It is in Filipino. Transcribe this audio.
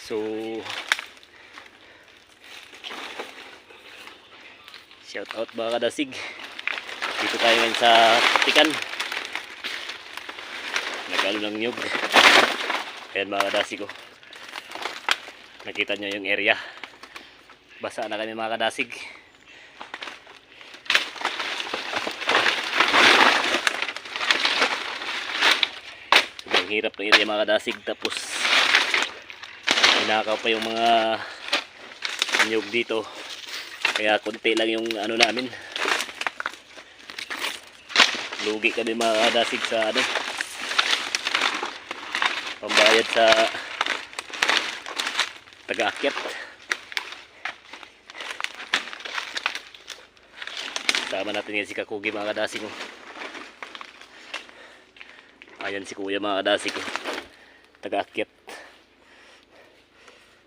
So shout out mga kadasig. Dito tayo ngayon sa Tikan. Nagalo ng nyug. Ayan mga kadasig ko. Nakita nyo yung area. Basa na kami mga kadasig. Sobrang hirap ng area mga kadasig. Tapos inakaw pa yung mga nyug dito. Kaya konti lang yung ano namin. Lugi kami mga kadasig sa ano, pambayad sa taga-akyat. Sama natin yan si Kakugi mga kadasig ko. Ayan si kuya mga kadasig ko, taga-akyat.